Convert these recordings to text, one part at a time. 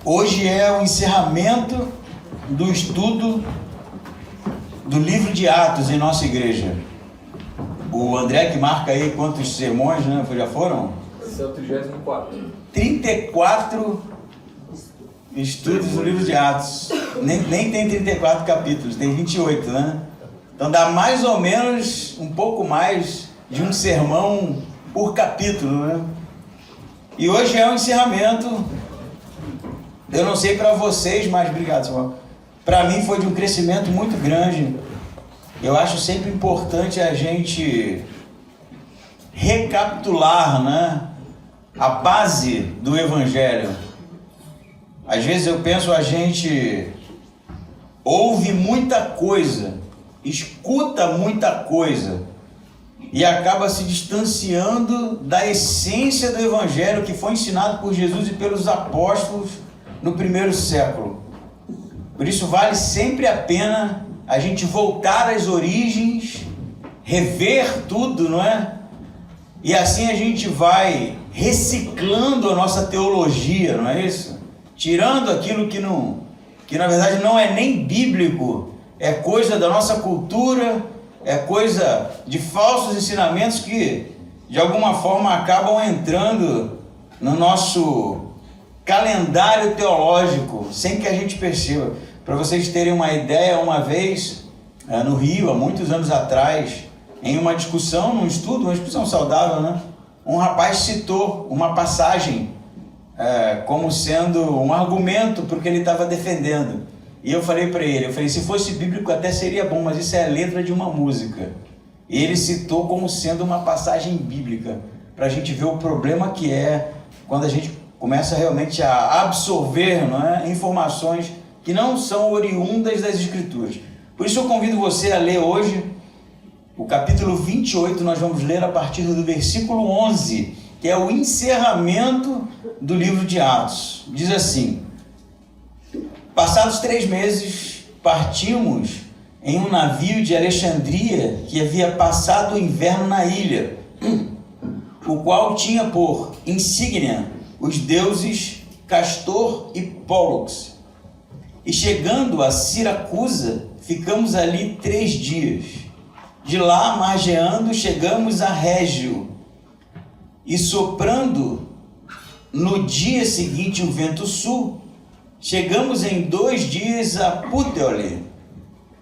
Hoje é o encerramento do estudo do livro de Atos em nossa igreja. O André que marca aí quantos sermões, né? Já foram? Esse é o 34. 34 estudos do livro de Atos. Nem tem 34 capítulos, tem 28, né? Então dá mais ou menos um pouco mais de um sermão por capítulo, né? E hoje é o encerramento. Eu não sei para vocês, mas obrigado, Samuel. Para mim foi de um crescimento muito grande. Eu acho sempre importante a gente recapitular, né, a base do Evangelho. Às vezes eu penso, a gente ouve muita coisa, escuta muita coisa e acaba se distanciando da essência do Evangelho que foi ensinado por Jesus e pelos apóstolos no primeiro século. Por isso vale sempre a pena a gente voltar às origens, rever tudo, não é? E assim a gente vai reciclando a nossa teologia, não é isso? Tirando aquilo que na verdade não é nem bíblico, é coisa da nossa cultura, é coisa de falsos ensinamentos que de alguma forma acabam entrando no nosso calendário teológico, sem que a gente perceba. Para vocês terem uma ideia, uma vez no Rio, há muitos anos atrás, em uma discussão, uma discussão saudável, né? Um rapaz citou uma passagem como sendo um argumento para o que ele estava defendendo. E eu falei para ele, se fosse bíblico até seria bom, mas isso é a letra de uma música. E ele citou como sendo uma passagem bíblica, para a gente ver o problema que é quando a gente começa realmente a absorver, não é, informações que não são oriundas das Escrituras. Por isso eu convido você a ler hoje o capítulo 28, nós vamos ler a partir do versículo 11, que é o encerramento do livro de Atos. Diz assim: passados 3 meses, partimos em um navio de Alexandria que havia passado o inverno na ilha, o qual tinha por insígnia os deuses Castor e Pólux. E chegando a Siracusa, ficamos ali 3 dias. De lá, margeando, chegamos a Régio. E soprando no dia seguinte o vento sul, chegamos em 2 dias a Puteoli.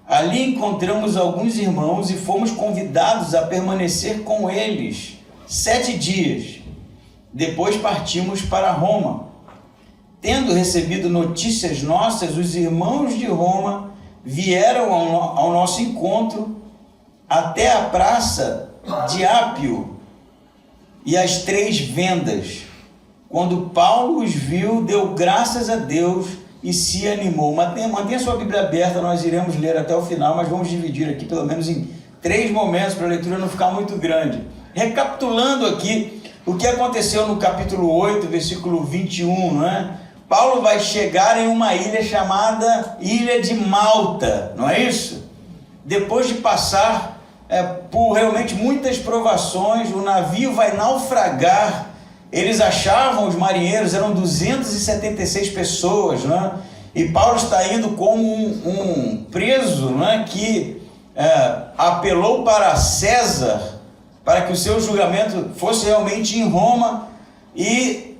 Ali encontramos alguns irmãos e fomos convidados a permanecer com eles 7 dias. Depois partimos para Roma. Tendo recebido notícias nossas, os irmãos de Roma vieram ao nosso encontro até a praça de Ápio e as 3 vendas. Quando Paulo os viu, deu graças a Deus e se animou. Mantenha sua Bíblia aberta, nós iremos ler até o final, mas vamos dividir aqui pelo menos em 3 momentos para a leitura não ficar muito grande. Recapitulando aqui o que aconteceu no capítulo 8, versículo 21, não é? Paulo vai chegar em uma ilha chamada Ilha de Malta, não é isso? Depois de passar por realmente muitas provações, o navio vai naufragar. Eles achavam, os marinheiros, eram 276 pessoas, né? E Paulo está indo como um preso, né? Que apelou para César, para que o seu julgamento fosse realmente em Roma, e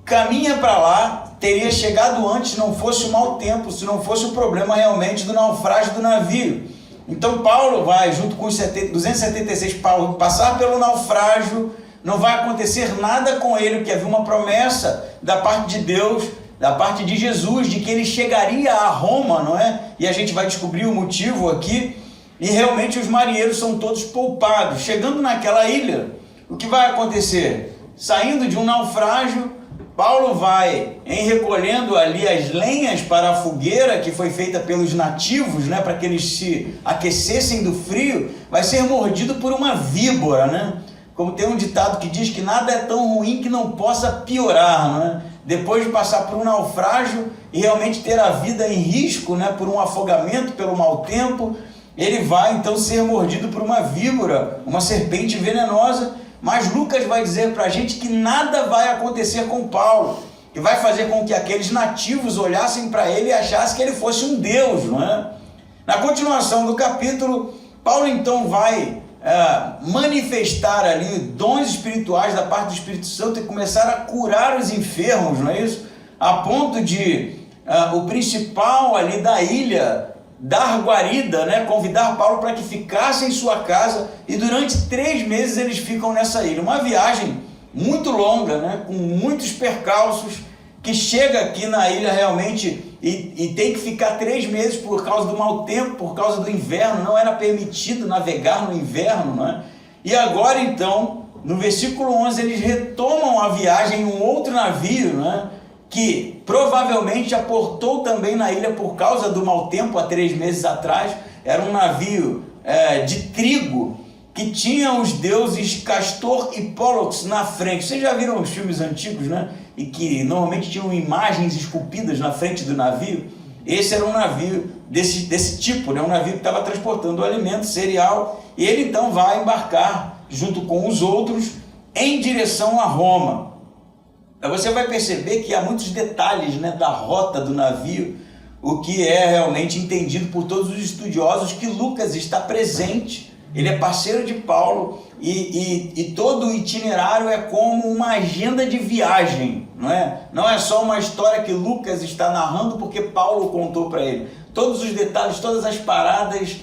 caminha para lá. Teria chegado antes se não fosse o mau tempo, se não fosse o problema realmente do naufrágio do navio. Então Paulo vai, junto com os 276, passar pelo naufrágio. Não vai acontecer nada com ele, porque havia uma promessa da parte de Deus, da parte de Jesus, de que ele chegaria a Roma, não é? E a gente vai descobrir o motivo aqui. E realmente os marinheiros são todos poupados. Chegando naquela ilha, o que vai acontecer? Saindo de um naufrágio, Paulo vai recolhendo ali as lenhas para a fogueira que foi feita pelos nativos, né, para que eles se aquecessem do frio. Vai ser mordido por uma víbora, né? Como tem um ditado que diz que nada é tão ruim que não possa piorar, né? Depois de passar por um naufrágio e realmente ter a vida em risco, né, por um afogamento, pelo mau tempo, ele vai então ser mordido por uma víbora, uma serpente venenosa. Mas Lucas vai dizer para a gente que nada vai acontecer com Paulo. e vai fazer com que aqueles nativos olhassem para ele e achassem que ele fosse um Deus, não é? Na continuação do capítulo, Paulo então vai manifestar ali dons espirituais da parte do Espírito Santo e começar a curar os enfermos, não é isso? A ponto de o principal ali da ilha dar guarida, né? Convidar Paulo para que ficasse em sua casa, e durante 3 meses eles ficam nessa ilha. Uma viagem muito longa, né? Com muitos percalços, que chega aqui na ilha realmente e tem que ficar 3 meses por causa do mau tempo, por causa do inverno. Não era permitido navegar no inverno, né? E agora então, no versículo 11, eles retomam a viagem em um outro navio, né? Que provavelmente aportou também na ilha por causa do mau tempo há 3 meses atrás. Era um navio de trigo que tinha os deuses Castor e Pólux na frente. Vocês já viram os filmes antigos, né? E que normalmente tinham imagens esculpidas na frente do navio. Esse era um navio desse tipo, né? Um navio que estava transportando alimento, cereal, e ele então vai embarcar junto com os outros em direção a Roma. Você vai perceber que há muitos detalhes, né, da rota do navio, o que é realmente entendido por todos os estudiosos, que Lucas está presente. Ele é parceiro de Paulo e todo o itinerário é como uma agenda de viagem, não é? Não é só uma história que Lucas está narrando porque Paulo contou para ele. Todos os detalhes, todas as paradas,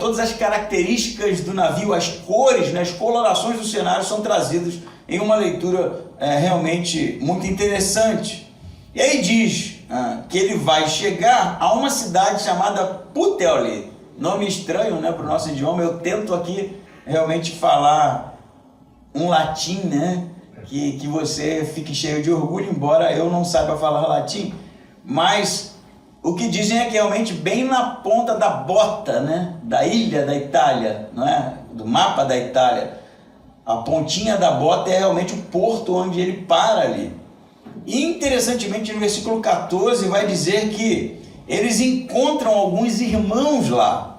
todas as características do navio, as cores, né, as colorações do cenário são trazidos em uma leitura realmente muito interessante. E aí diz que ele vai chegar a uma cidade chamada Puteoli. Nome estranho, né, para o nosso idioma. Eu tento aqui realmente falar um latim, né, que você fique cheio de orgulho, embora eu não saiba falar latim. Mas o que dizem é que realmente bem na ponta da bota, né, da ilha da Itália, não é? Do mapa da Itália, a pontinha da bota é realmente o porto onde ele para ali. E interessantemente no versículo 14 vai dizer que eles encontram alguns irmãos lá.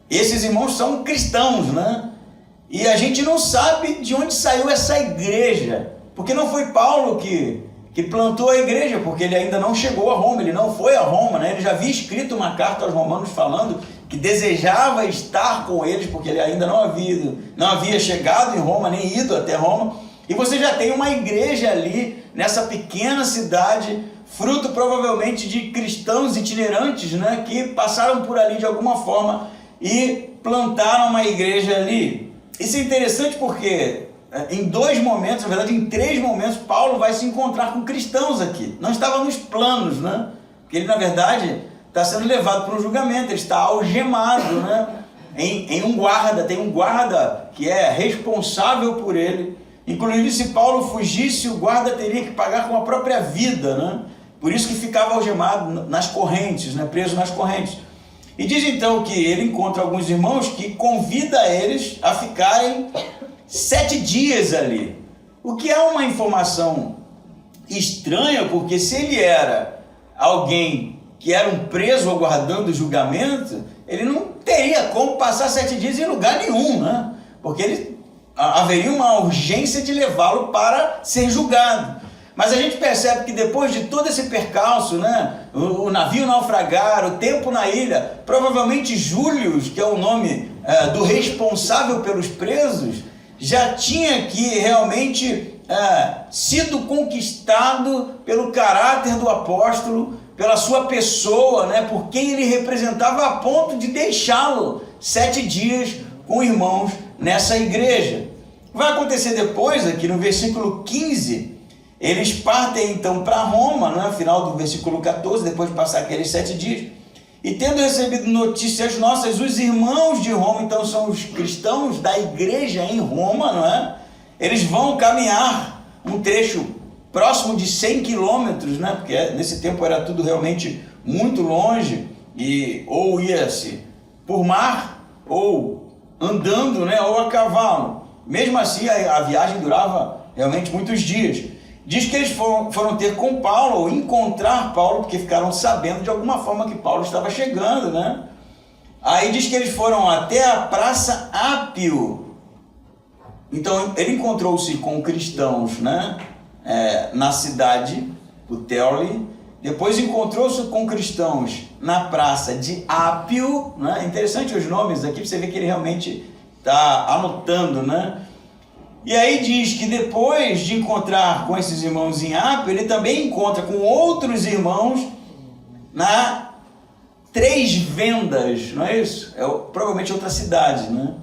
Esses irmãos são cristãos, né? E a gente não sabe de onde saiu essa igreja, porque não foi Paulo que plantou a igreja, porque ele ainda não chegou a Roma, ele não foi a Roma, né? Ele já havia escrito uma carta aos romanos falando que desejava estar com eles, porque ele ainda não havia chegado em Roma, nem ido até Roma. E você já tem uma igreja ali, nessa pequena cidade, fruto provavelmente de cristãos itinerantes, né, que passaram por ali de alguma forma e plantaram uma igreja ali. Isso é interessante porque em 2 momentos, na verdade em 3 momentos, Paulo vai se encontrar com cristãos aqui. Não estava nos planos, né? Porque ele, na verdade, está sendo levado para um julgamento, ele está algemado, né? Em um guarda, tem um guarda que é responsável por ele. Inclusive, se Paulo fugisse, o guarda teria que pagar com a própria vida, né? Por isso que ficava algemado nas correntes, né? Preso nas correntes. E diz então que ele encontra alguns irmãos que convida eles a ficarem 7 dias ali. O que é uma informação estranha, porque se ele era alguém que era um preso aguardando o julgamento, ele não teria como passar 7 dias em lugar nenhum, né? Porque haveria uma urgência de levá-lo para ser julgado. Mas a gente percebe que depois de todo esse percalço, né, o navio naufragar, o tempo na ilha, provavelmente Júlio, que é o nome do responsável pelos presos, já tinha que realmente sido conquistado pelo caráter do apóstolo, pela sua pessoa, né, por quem ele representava, a ponto de deixá-lo 7 dias com irmãos nessa igreja. Vai acontecer depois, aqui no versículo 15, eles partem então para Roma, no final do versículo 14, depois de passar aqueles 7 dias, e tendo recebido notícias nossas, os irmãos de Roma, então são os cristãos da igreja em Roma, não é? Eles vão caminhar um trecho próximo de 100 quilômetros, né? Porque nesse tempo era tudo realmente muito longe, e ou ia-se por mar, ou andando, né? Ou a cavalo. Mesmo assim, a viagem durava realmente muitos dias. Diz que eles foram ter com Paulo, ou encontrar Paulo, porque ficaram sabendo de alguma forma que Paulo estava chegando, né? Aí diz que eles foram até a Praça Ápio. Então ele encontrou-se com cristãos, né, na cidade, Puteoli, depois encontrou-se com cristãos na praça de Ápio, né? Interessante os nomes aqui, para você ver que ele realmente está anotando, né? E aí diz que depois de encontrar com esses irmãos em Ápio, ele também encontra com outros irmãos na Três Vendas, não é isso? Provavelmente outra cidade, né?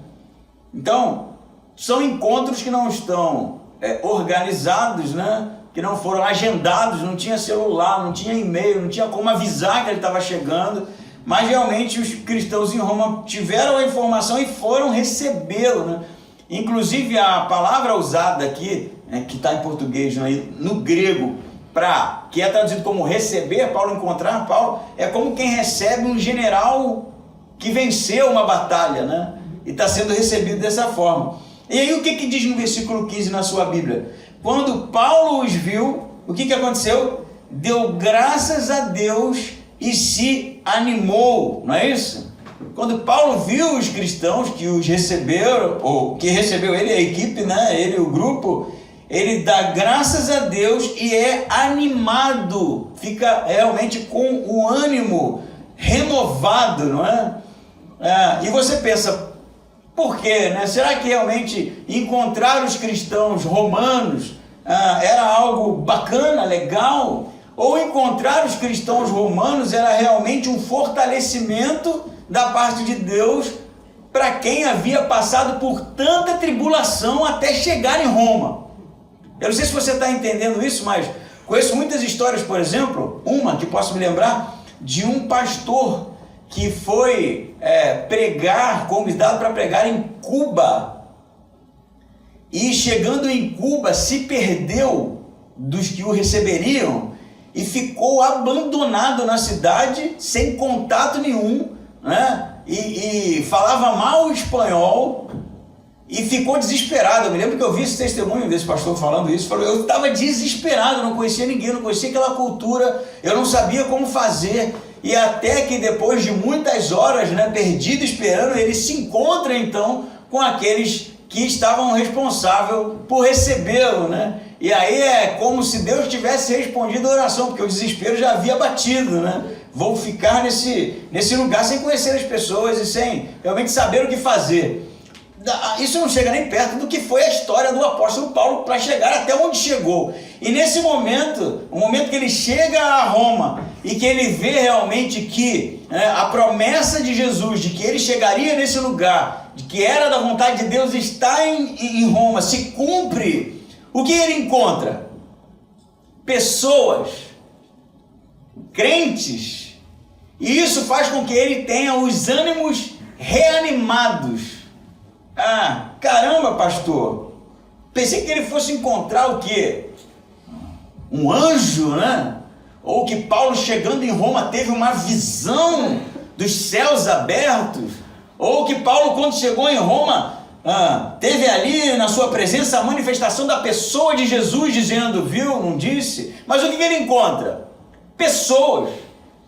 Então, são encontros que não estão organizados, né? Que não foram agendados, não tinha celular, não tinha e-mail, não tinha como avisar que ele estava chegando, mas realmente os cristãos em Roma tiveram a informação e foram recebê-lo, né? Inclusive a palavra usada aqui, né, que está em português, né, no grego, que é traduzido como receber, Paulo encontrar, Paulo, é como quem recebe um general que venceu uma batalha, né? E está sendo recebido dessa forma. E aí o que diz no versículo 15 na sua Bíblia? Quando Paulo os viu, o que aconteceu? Deu graças a Deus e se animou, não é isso? Quando Paulo viu os cristãos que os receberam, ou que recebeu ele, a equipe, né? Ele, o grupo, ele dá graças a Deus e é animado, fica realmente com o ânimo renovado, não é? E você pensa, por quê, né? Será que realmente encontrar os cristãos romanos era algo bacana, legal? Ou encontrar os cristãos romanos era realmente um fortalecimento da parte de Deus para quem havia passado por tanta tribulação até chegar em Roma? Eu não sei se você está entendendo isso, mas conheço muitas histórias, por exemplo, uma que posso me lembrar, de um pastor que foi convidado para pregar em Cuba, e chegando em Cuba se perdeu dos que o receberiam e ficou abandonado na cidade, sem contato nenhum, né? E falava mal o espanhol e ficou desesperado. Eu me lembro que eu vi esse testemunho desse pastor falando isso. Falou, eu estava desesperado, não conhecia ninguém, não conhecia aquela cultura, eu não sabia como fazer. E até que depois de muitas horas, né, perdido esperando, ele se encontra então com aqueles que estavam responsáveis por recebê-lo, né? E aí é como se Deus tivesse respondido a oração, porque o desespero já havia batido, né? Vou ficar nesse lugar sem conhecer as pessoas e sem realmente saber o que fazer. Isso não chega nem perto do que foi a história do apóstolo Paulo para chegar até onde chegou. E nesse momento, o momento que ele chega a Roma e que ele vê realmente que a promessa de Jesus, de que ele chegaria nesse lugar, de que era da vontade de Deus estar em Roma, se cumpre, o que ele encontra? Pessoas, crentes, e isso faz com que ele tenha os ânimos reanimados. Caramba, pastor, pensei que ele fosse encontrar o quê? Um anjo, né? Ou que Paulo, chegando em Roma, teve uma visão dos céus abertos, ou que Paulo, quando chegou em Roma, teve ali na sua presença a manifestação da pessoa de Jesus, dizendo, viu, não disse? Mas o que ele encontra? Pessoas,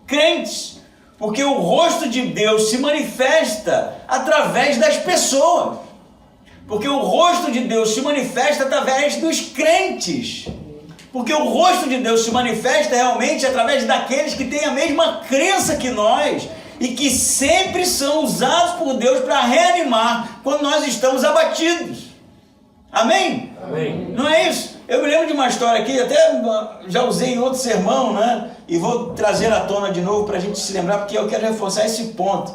crentes, porque o rosto de Deus se manifesta através das pessoas. Porque o rosto de Deus se manifesta através dos crentes. Porque o rosto de Deus se manifesta realmente através daqueles que têm a mesma crença que nós e que sempre são usados por Deus para reanimar quando nós estamos abatidos. Amém? Amém. Não é isso? Eu me lembro de uma história aqui, até já usei em outro sermão, né? E vou trazer à tona de novo para a gente se lembrar, porque eu quero reforçar esse ponto.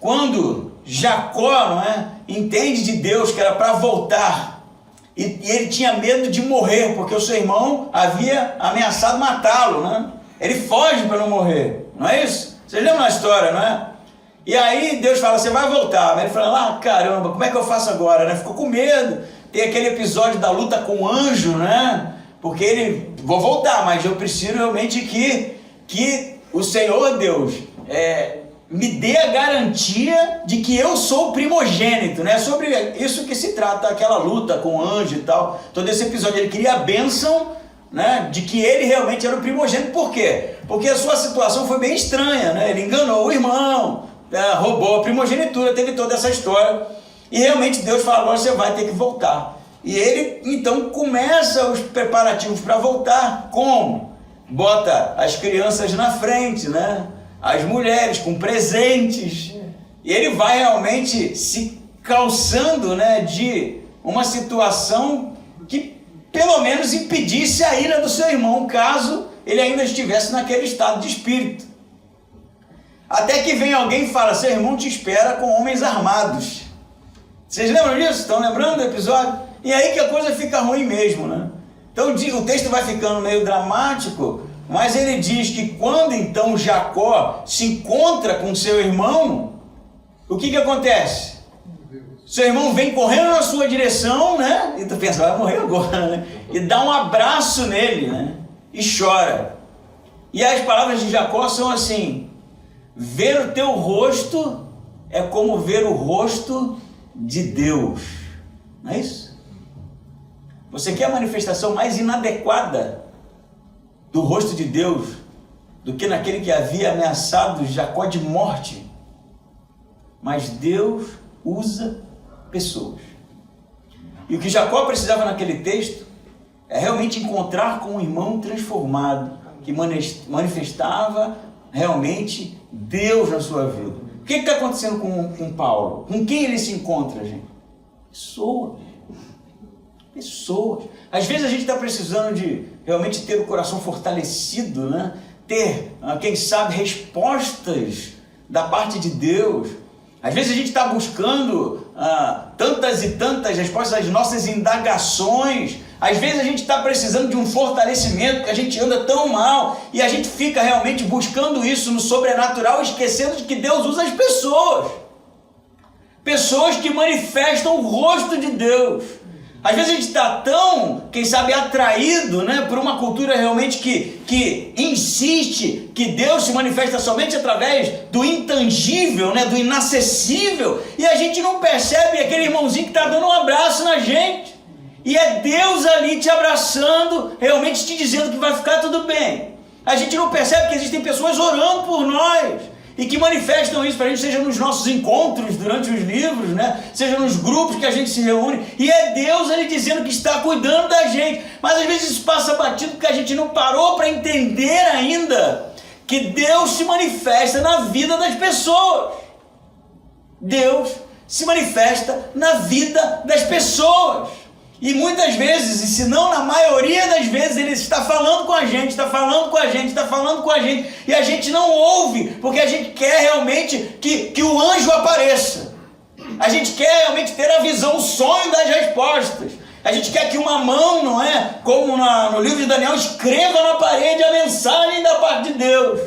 Quando Jacó, não é, entende de Deus que era para voltar, e ele tinha medo de morrer, porque o seu irmão havia ameaçado matá-lo, né? Ele foge para não morrer, não é isso? Vocês lembram a história, não é? E aí Deus fala, você vai voltar. Mas ele fala, caramba, como é que eu faço agora, né? Ficou com medo. Tem aquele episódio da luta com o anjo, né? Porque ele, vou voltar, mas eu preciso realmente que o Senhor Deus me dê a garantia de que eu sou o primogênito, né? Sobre isso que se trata aquela luta com o anjo e tal. Todo esse episódio, ele queria a bênção, né? De que ele realmente era o primogênito. Por quê? Porque a sua situação foi bem estranha, né? Ele enganou o irmão, roubou a primogenitura, teve toda essa história. E realmente Deus falou, você vai ter que voltar. E ele então começa os preparativos para voltar. Como? bota as crianças na frente, né? As mulheres com presentes, e ele vai realmente se calçando, né, de uma situação que pelo menos impedisse a ira do seu irmão, caso ele ainda estivesse naquele estado de espírito. Até que vem alguém e fala: seu irmão te espera com homens armados. Vocês lembram disso? Estão lembrando do episódio? E aí que a coisa fica ruim mesmo, né? Então o texto vai ficando meio dramático, mas ele diz que quando então Jacó se encontra com seu irmão, o que acontece? Seu irmão vem correndo na sua direção, né? E tu pensa, vai morrer agora, né? E dá um abraço nele, né? E chora. E as palavras de Jacó são assim: ver o teu rosto é como ver o rosto de Deus. Não é isso? Você quer a manifestação mais inadequada do rosto de Deus do que naquele que havia ameaçado Jacó de morte? Mas Deus usa pessoas. E o que Jacó precisava naquele texto é realmente encontrar com um irmão transformado, que manifestava realmente Deus na sua vida. O que está acontecendo com Paulo? Com quem ele se encontra, gente? Pessoas. Às vezes a gente está precisando de realmente ter o coração fortalecido, né? Ter, quem sabe, respostas da parte de Deus. Às vezes a gente está buscando tantas e tantas respostas às nossas indagações. Às vezes a gente está precisando de um fortalecimento, porque a gente anda tão mal, e a gente fica realmente buscando isso no sobrenatural, esquecendo de que Deus usa as pessoas. Pessoas que manifestam o rosto de Deus. Às vezes a gente está tão, quem sabe, atraído, né, por uma cultura realmente que insiste que Deus se manifesta somente através do intangível, né, do inacessível, e a gente não percebe aquele irmãozinho que está dando um abraço na gente, e é Deus ali te abraçando, realmente te dizendo que vai ficar tudo bem. A gente não percebe que existem pessoas orando por nós, e que manifestam isso para a gente, seja nos nossos encontros durante os livros, né? Seja nos grupos que a gente se reúne, e é Deus ali dizendo que está cuidando da gente. Mas às vezes isso passa batido porque a gente não parou para entender ainda que Deus se manifesta na vida das pessoas. Deus se manifesta na vida das pessoas. E muitas vezes, e se não na maioria das vezes, Ele está falando com a gente, está falando com a gente, está falando com a gente, e a gente não ouve, porque a gente quer realmente que o anjo apareça. A gente quer realmente ter a visão, o sonho das respostas. A gente quer que uma mão, não é? Como no livro de Daniel, escreva na parede a mensagem da parte de Deus.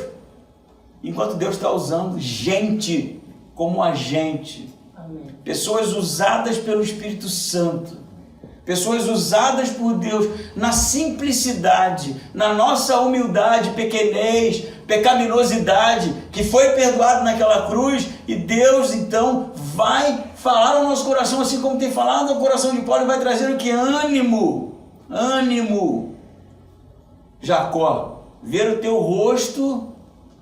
Enquanto Deus está usando gente como agente. Amém. Pessoas usadas pelo Espírito Santo. Pessoas usadas por Deus na simplicidade, na nossa humildade, pequenez, pecaminosidade, que foi perdoado naquela cruz, e Deus então vai falar ao nosso coração, assim como tem falado ao coração de Paulo, e vai trazer o que? Ânimo. Jacó, ver o teu rosto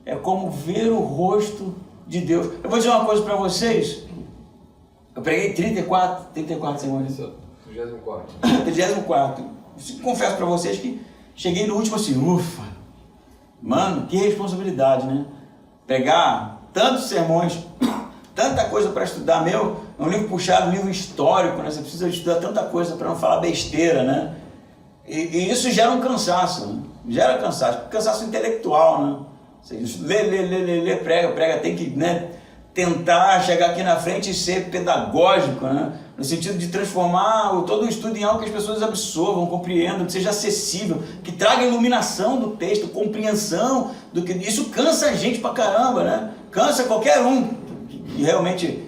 é como ver o rosto de Deus. Eu vou dizer uma coisa para vocês. Eu preguei 34 semanas. 34. Confesso para vocês que cheguei no último assim, ufa, mano, que responsabilidade, né? Pregar tantos sermões, tanta coisa para estudar, é um livro puxado, um livro histórico, né? Você precisa estudar tanta coisa para não falar besteira, né? E isso gera um cansaço, né? Gera cansaço intelectual, né? Você lê, prega, tem que, né, tentar chegar aqui na frente e ser pedagógico, né? No sentido de transformar todo o estudo em algo que as pessoas absorvam, compreendam, que seja acessível, que traga iluminação do texto, compreensão do que... Isso cansa a gente pra caramba, né? Cansa qualquer um que realmente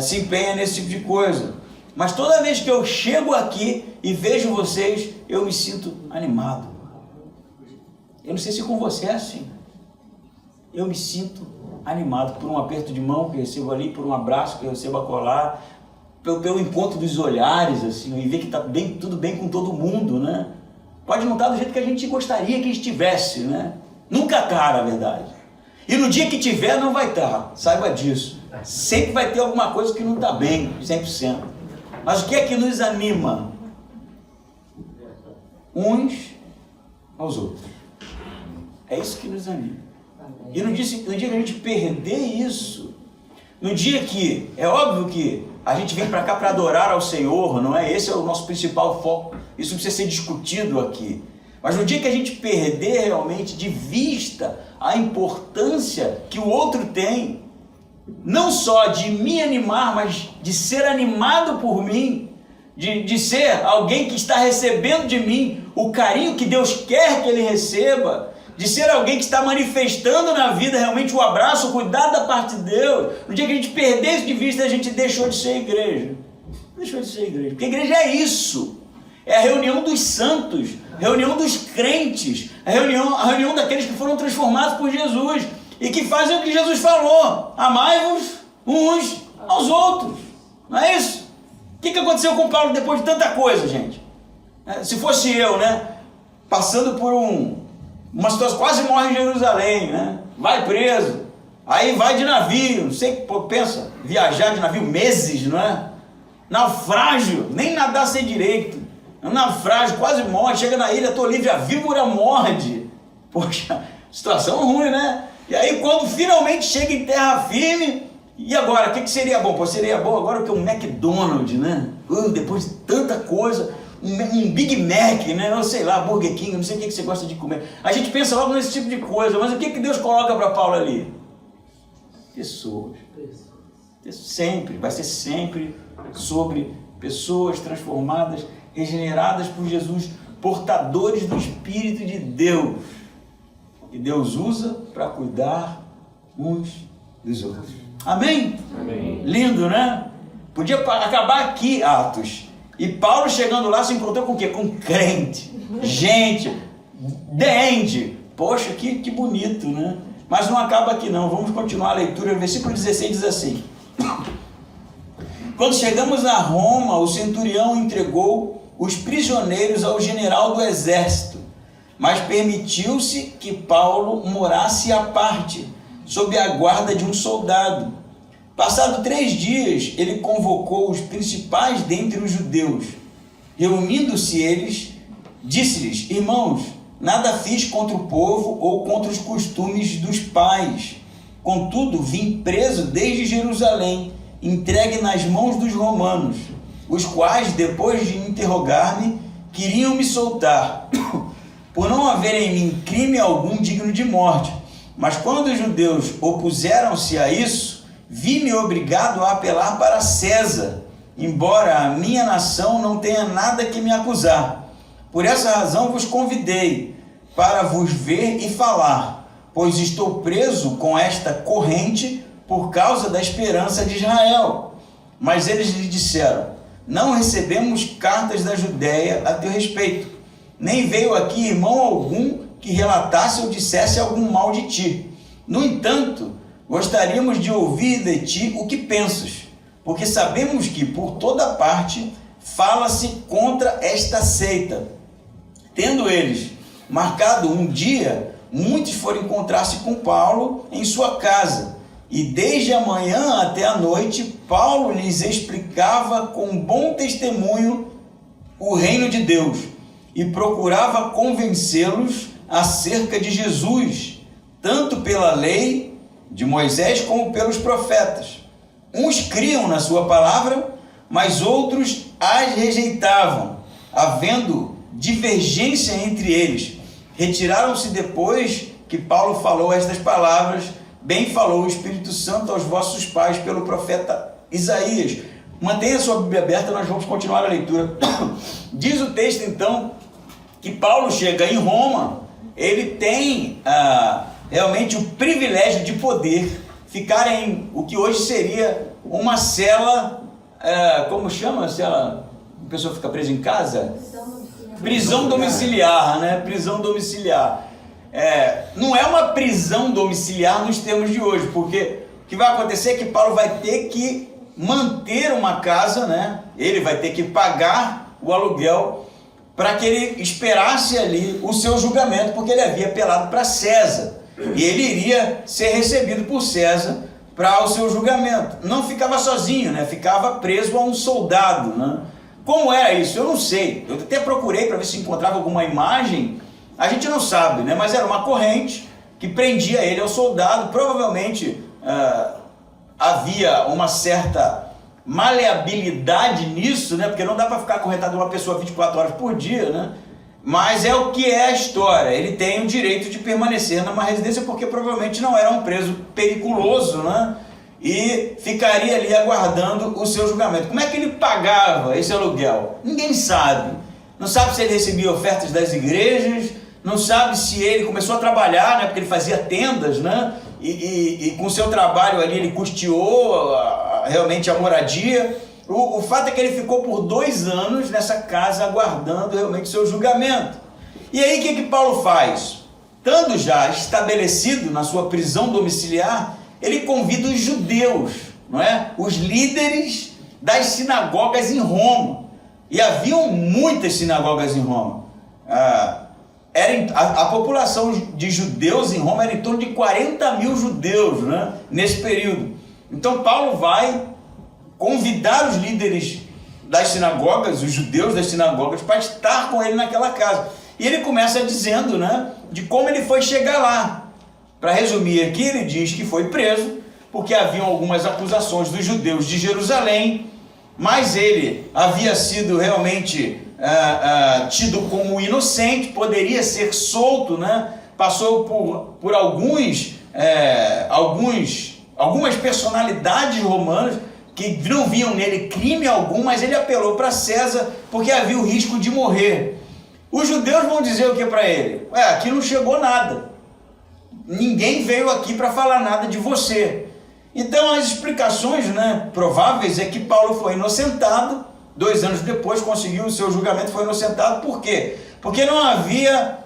se empenha nesse tipo de coisa. Mas toda vez que eu chego aqui e vejo vocês, eu me sinto animado. Eu não sei se com você é assim. Eu me sinto animado por um aperto de mão que eu recebo ali, por um abraço que eu recebo acolá, pelo encontro dos olhares, assim, e ver que está tudo bem com todo mundo, né? Pode não estar do jeito que a gente gostaria que estivesse, né? Nunca está, na verdade. E no dia que tiver, não vai estar, saiba disso. Sempre vai ter alguma coisa que não está bem, 100%. Mas o que é que nos anima? Uns aos outros. É isso que nos anima. E no dia que a gente perder isso, no dia que, é óbvio que a gente vem para cá para adorar ao Senhor, não é? Esse é o nosso principal foco, isso precisa ser discutido aqui. Mas no dia que a gente perder realmente de vista a importância que o outro tem, não só de me animar, mas de ser animado por mim, de ser alguém que está recebendo de mim o carinho que Deus quer que ele receba, de ser alguém que está manifestando na vida realmente o abraço, o cuidado da parte de Deus. No dia que a gente perder isso de vista, a gente deixou de ser igreja. Deixou de ser igreja. Porque a igreja é isso. É a reunião dos santos, a reunião dos crentes, a reunião daqueles que foram transformados por Jesus e que fazem o que Jesus falou: amai-vos uns aos outros. Não é isso? O que aconteceu com Paulo depois de tanta coisa, gente? Se fosse eu, né, passando por uma situação, quase morre em Jerusalém, né? Vai preso, aí vai de navio, não sei, pô, pensa, viajar de navio meses, não é? Naufrágio, nem nadar sem direito, naufrágio, quase morre, chega na ilha, tô livre, a víbora morde. Poxa, situação ruim, né? E aí quando finalmente chega em terra firme, e agora, o que seria bom? Pô, seria bom agora o que? Um McDonald's, né? Depois de tanta coisa, um Big Mac, né? Eu sei lá, Burger King, não sei o que você gosta de comer. A gente pensa logo nesse tipo de coisa, mas o que Deus coloca para Paulo ali? Pessoas. Sempre, vai ser sempre sobre pessoas transformadas, regeneradas por Jesus, portadores do Espírito de Deus, que Deus usa para cuidar uns dos outros. Amém? Amém? Lindo, né? Podia acabar aqui, Atos. E Paulo chegando lá se encontrou com o quê? Com crente, gente, dente. Poxa, que bonito, né? Mas não acaba aqui não, vamos continuar a leitura. O versículo 16 diz assim: quando chegamos a Roma, o centurião entregou os prisioneiros ao general do exército, mas permitiu-se que Paulo morasse à parte, sob a guarda de um soldado. Passado 3 dias, ele convocou os principais dentre os judeus. Reunindo-se eles, disse-lhes: irmãos, nada fiz contra o povo ou contra os costumes dos pais. Contudo, vim preso desde Jerusalém, entregue nas mãos dos romanos, os quais, depois de interrogar-me, queriam me soltar, por não haver em mim crime algum digno de morte. Mas quando os judeus opuseram-se a isso, vi-me obrigado a apelar para César, embora a minha nação não tenha nada que me acusar. Por essa razão vos convidei, para vos ver e falar, pois estou preso com esta corrente por causa da esperança de Israel. Mas eles lhe disseram: não recebemos cartas da Judéia a teu respeito, nem veio aqui irmão algum que relatasse ou dissesse algum mal de ti. No entanto, gostaríamos de ouvir de ti o que pensas, porque sabemos que por toda parte fala-se contra esta seita. Tendo eles marcado um dia, muitos foram encontrar-se com Paulo em sua casa, e desde a manhã até a noite, Paulo lhes explicava com bom testemunho o reino de Deus, e procurava convencê-los acerca de Jesus, tanto pela lei de Moisés como pelos profetas. Uns criam na sua palavra, mas outros as rejeitavam, havendo divergência entre eles. Retiraram-se depois que Paulo falou estas palavras: bem falou o Espírito Santo aos vossos pais pelo profeta Isaías. Mantenha a sua Bíblia aberta, nós vamos continuar a leitura. Diz o texto então que Paulo chega em Roma, ele tem realmente o privilégio de poder ficar em o que hoje seria uma cela, como chama a cela? A pessoa fica presa em casa? Prisão domiciliar, né? Prisão domiciliar. Não é uma prisão domiciliar nos termos de hoje, porque o que vai acontecer é que Paulo vai ter que manter uma casa, né? Ele vai ter que pagar o aluguel para que ele esperasse ali o seu julgamento, porque ele havia apelado para César, e ele iria ser recebido por César para o seu julgamento. Não ficava sozinho, né? Ficava preso a um soldado, né? Como era isso? Eu não sei. Eu até procurei para ver se encontrava alguma imagem a gente não sabe, né? Mas era uma corrente que prendia ele ao soldado. Provavelmente havia uma certa maleabilidade nisso, né? Porque não dá para ficar acorrentado uma pessoa 24 horas por dia, né? Mas é o que é a história. Ele tem o direito de permanecer numa residência porque provavelmente não era um preso periculoso, né? E ficaria ali aguardando o seu julgamento. Como é que ele pagava esse aluguel? Ninguém sabe. Não sabe se ele recebia ofertas das igrejas, não sabe se ele começou a trabalhar, né? Porque ele fazia tendas, né? E com o seu trabalho ali ele custeou realmente a moradia. O fato é que ele ficou por 2 anos nessa casa aguardando realmente o seu julgamento. E aí o que Paulo faz? Estando já estabelecido na sua prisão domiciliar, ele convida os judeus, não é? Os líderes das sinagogas em Roma. E haviam muitas sinagogas em Roma. A população de judeus em Roma era em torno de 40 mil judeus, né? Nesse período. Então Paulo vai convidar os líderes das sinagogas, os judeus das sinagogas, para estar com ele naquela casa. E ele começa dizendo, né, de como ele foi chegar lá. Para resumir aqui, ele diz que foi preso, porque haviam algumas acusações dos judeus de Jerusalém, mas ele havia sido realmente tido como inocente, poderia ser solto, né? Passou por algumas personalidades romanas que não viam nele crime algum, mas ele apelou para César porque havia o risco de morrer. Os judeus vão dizer o que para ele? Aqui não chegou nada. Ninguém veio aqui para falar nada de você. Então as explicações, né, prováveis é que Paulo foi inocentado, 2 anos depois conseguiu o seu julgamento, foi inocentado. Por quê? Porque não havia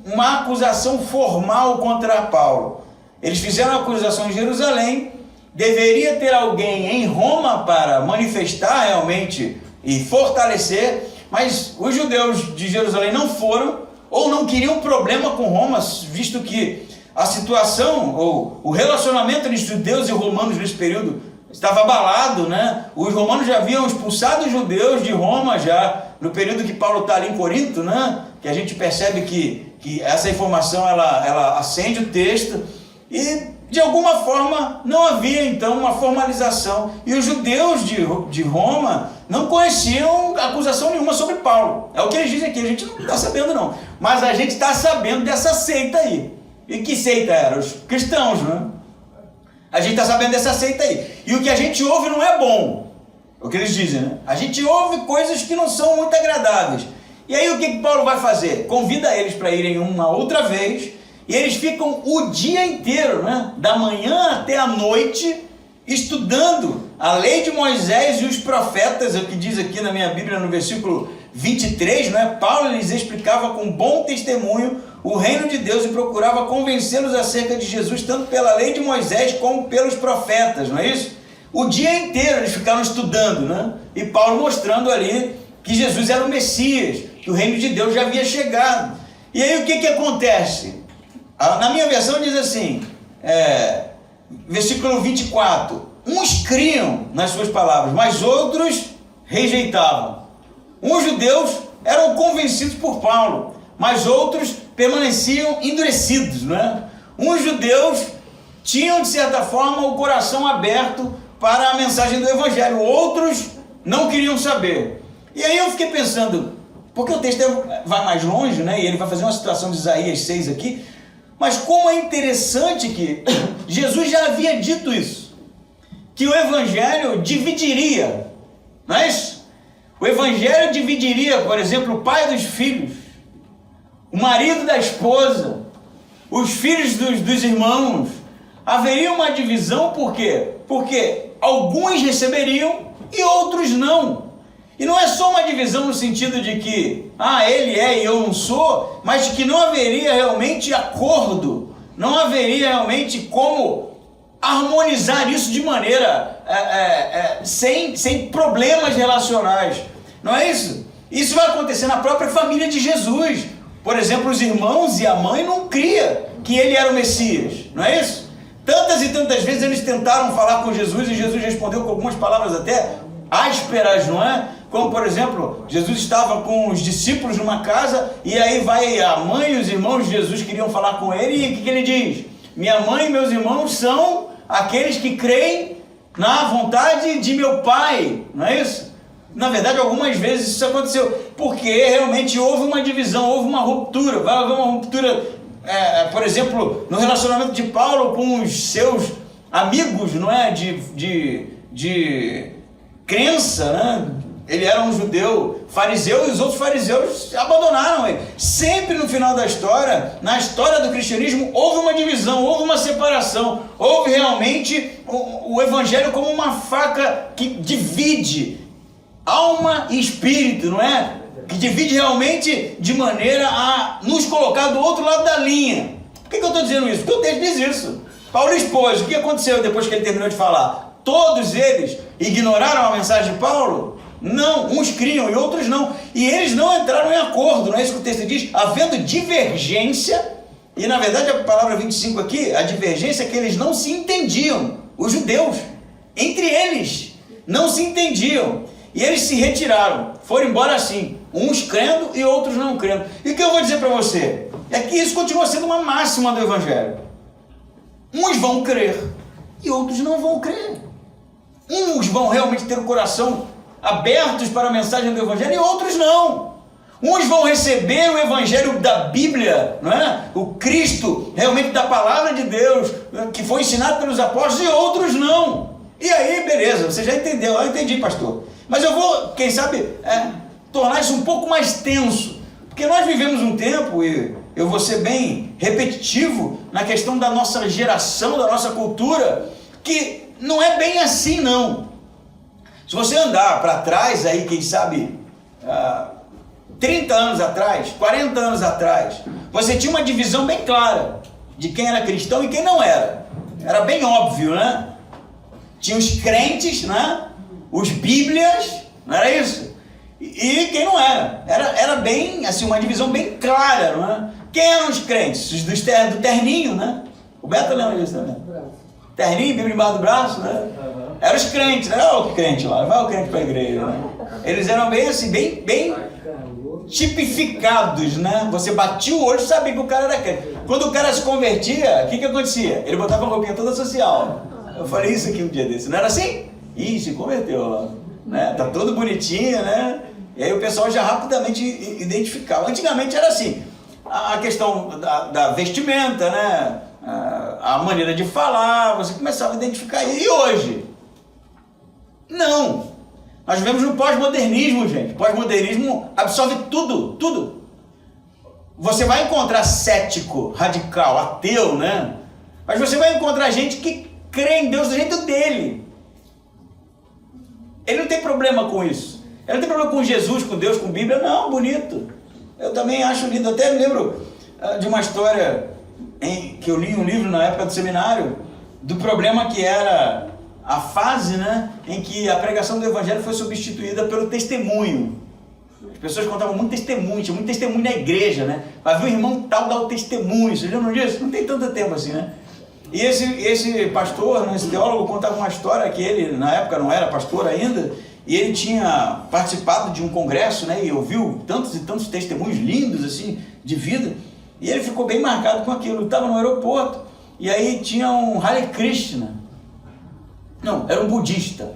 uma acusação formal contra Paulo. Eles fizeram a acusação em Jerusalém, deveria ter alguém em Roma para manifestar realmente e fortalecer, mas os judeus de Jerusalém não foram, ou não queriam problema com Roma, visto que a situação, ou o relacionamento entre judeus e romanos nesse período estava abalado, né? Os romanos já haviam expulsado os judeus de Roma, já no período que Paulo está ali em Corinto, né? Que a gente percebe que essa informação ela acende o texto, e de alguma forma não havia então uma formalização, e os judeus de Roma não conheciam acusação nenhuma sobre Paulo. É o que eles dizem aqui, a gente não está sabendo não, mas a gente está sabendo dessa seita aí. E que seita era? Os cristãos, né? A gente está sabendo dessa seita aí. E o que a gente ouve não é bom. É o que eles dizem, né? A gente ouve coisas que não são muito agradáveis. E aí o que Paulo vai fazer? Convida eles para irem uma outra vez, e eles ficam o dia inteiro, né? Da manhã até a noite, estudando a lei de Moisés e os profetas. É o que diz aqui na minha Bíblia, no versículo 23, né? Paulo lhes explicava com bom testemunho o reino de Deus e procurava convencê-los acerca de Jesus, tanto pela lei de Moisés como pelos profetas, não é isso? O dia inteiro eles ficaram estudando, né? E Paulo mostrando ali que Jesus era o Messias, que o reino de Deus já havia chegado. E aí o que acontece? Na minha versão diz assim, versículo 24, uns criam nas suas palavras, mas outros rejeitavam. Uns judeus eram convencidos por Paulo, mas outros permaneciam endurecidos, né? Uns judeus tinham, de certa forma, o coração aberto para a mensagem do Evangelho, outros não queriam saber. E aí eu fiquei pensando, porque o texto vai mais longe, né? E ele vai fazer uma citação de Isaías 6 aqui, mas como é interessante que Jesus já havia dito isso, que o Evangelho dividiria, não é isso? O Evangelho dividiria, por exemplo, o pai dos filhos, o marido da esposa, os filhos dos irmãos. Haveria uma divisão, por quê? Porque alguns receberiam e outros não. E não é só uma divisão no sentido de que, ele é e eu não sou, mas de que não haveria realmente acordo, não haveria realmente como harmonizar isso de maneira sem problemas relacionais. Não é isso? Isso vai acontecer na própria família de Jesus. Por exemplo, os irmãos e a mãe não criam que ele era o Messias, não é isso? Tantas e tantas vezes eles tentaram falar com Jesus e Jesus respondeu com algumas palavras até ásperas, não é? como por exemplo, Jesus estava com os discípulos numa casa, e aí vai a mãe e os irmãos de Jesus queriam falar com ele, e o que ele diz? Minha mãe e meus irmãos são aqueles que creem na vontade de meu Pai, não é isso? Na verdade, algumas vezes isso aconteceu, porque realmente houve uma divisão, houve uma ruptura, vai haver uma ruptura, por exemplo, no relacionamento de Paulo com os seus amigos, não é? De crença, né? Ele era um judeu fariseu e os outros fariseus abandonaram ele. Sempre no final da história, na história do cristianismo, houve uma divisão, houve uma separação, houve realmente o evangelho como uma faca que divide alma e espírito, não é? Que divide realmente de maneira a nos colocar do outro lado da linha. Por que eu estou dizendo isso? Porque o texto diz isso. Paulo expôs, o que aconteceu depois que ele terminou de falar? Todos eles ignoraram a mensagem de Paulo? Não, uns criam e outros não. E eles não entraram em acordo, não é isso que o texto diz? Havendo divergência, e na verdade a palavra 25 aqui, a divergência é que eles não se entendiam, os judeus, entre eles, não se entendiam. E eles se retiraram, foram embora assim, uns crendo e outros não crendo. E o que eu vou dizer para você? É que isso continua sendo uma máxima do Evangelho. Uns vão crer e outros não vão crer. Uns vão realmente ter o coração abertos para a mensagem do Evangelho e outros não. Uns vão receber o Evangelho da Bíblia, não é? O Cristo realmente da Palavra de Deus, que foi ensinado pelos apóstolos, e outros não. E aí, beleza, você já entendeu? Eu entendi, pastor. Mas eu vou, quem sabe, tornar isso um pouco mais tenso, porque nós vivemos um tempo, e eu vou ser bem repetitivo na questão da nossa geração, da nossa cultura, que não é bem assim não. Se você andar para trás aí, quem sabe, 30 anos atrás, 40 anos atrás, você tinha uma divisão bem clara de quem era cristão e quem não era. Era bem óbvio, né? Tinha os crentes, né? Os bíblias, não era isso? E quem não era. Era bem, assim, uma divisão bem clara, não é? Quem eram os crentes? Os do terninho, né? O Beto lembra disso também. Terninho, Bíblia embaixo do braço, né? Eram os crentes, né? Olha o crente lá, vai o crente para a igreja, né? Eles eram bem assim, bem tipificados, né? Você batia o olho e sabia que o cara era crente. Quando o cara se convertia, o que acontecia? Ele botava uma roupinha toda social. Eu falei isso aqui um dia desse, não era assim? Ih, se converteu lá, né? Tá todo bonitinho, né? E aí o pessoal já rapidamente identificava. Antigamente era assim, a questão da vestimenta, né? A maneira de falar, você começava a identificar. E hoje? Não. Nós vivemos no pós-modernismo, gente. Pós-modernismo absorve tudo, tudo. Você vai encontrar cético, radical, ateu, né? Mas você vai encontrar gente que crê em Deus do jeito dele. Ele não tem problema com isso. Ele não tem problema com Jesus, com Deus, com Bíblia. Não, bonito. Eu também acho lindo. Até me lembro de uma história que eu li um livro na época do seminário, do problema que era a fase, né, em que a pregação do Evangelho foi substituída pelo testemunho. As pessoas contavam muito testemunho, tinha muito testemunho na igreja, né? Vai ver o irmão tal dar o testemunho. Vocês lembram disso? Não tem tanto tempo assim, né? E esse pastor, esse teólogo, contava uma história que ele, na época, não era pastor ainda, e ele tinha participado de um congresso, né, e ouviu tantos e tantos testemunhos lindos, assim, de vida, e ele ficou bem marcado com aquilo. Ele estava no aeroporto, e aí tinha um Hare Krishna. Não, era um budista.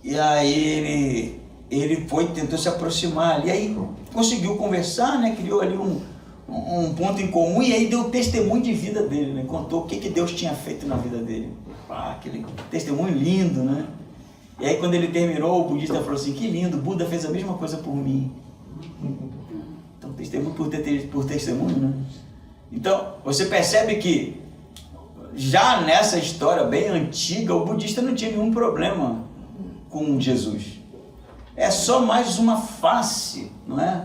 E aí ele foi, tentou se aproximar, e aí conseguiu conversar, né, criou ali um ponto em comum, e aí deu o testemunho de vida dele, né? Contou o que Deus tinha feito na vida dele. Aquele testemunho lindo, né? E aí quando ele terminou, o budista falou assim: que lindo, Buda fez a mesma coisa por mim. Então, testemunho por testemunho, né? Então, você percebe que já nessa história bem antiga, o budista não tinha nenhum problema com Jesus. É só mais uma face, não é?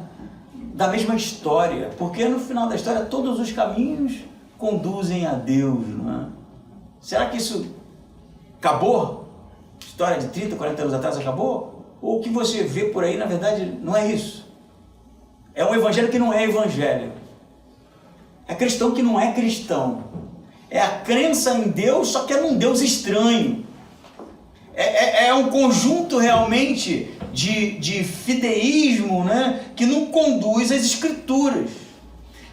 Da mesma história, porque no final da história todos os caminhos conduzem a Deus, não é? Será que isso acabou? História de 30, 40 anos atrás acabou? Ou o que você vê por aí, na verdade, não é isso? É um evangelho que não é evangelho. É cristão que não é cristão. É a crença em Deus, só que é num Deus estranho. é um conjunto realmente de fideísmo, né, que não conduz às Escrituras.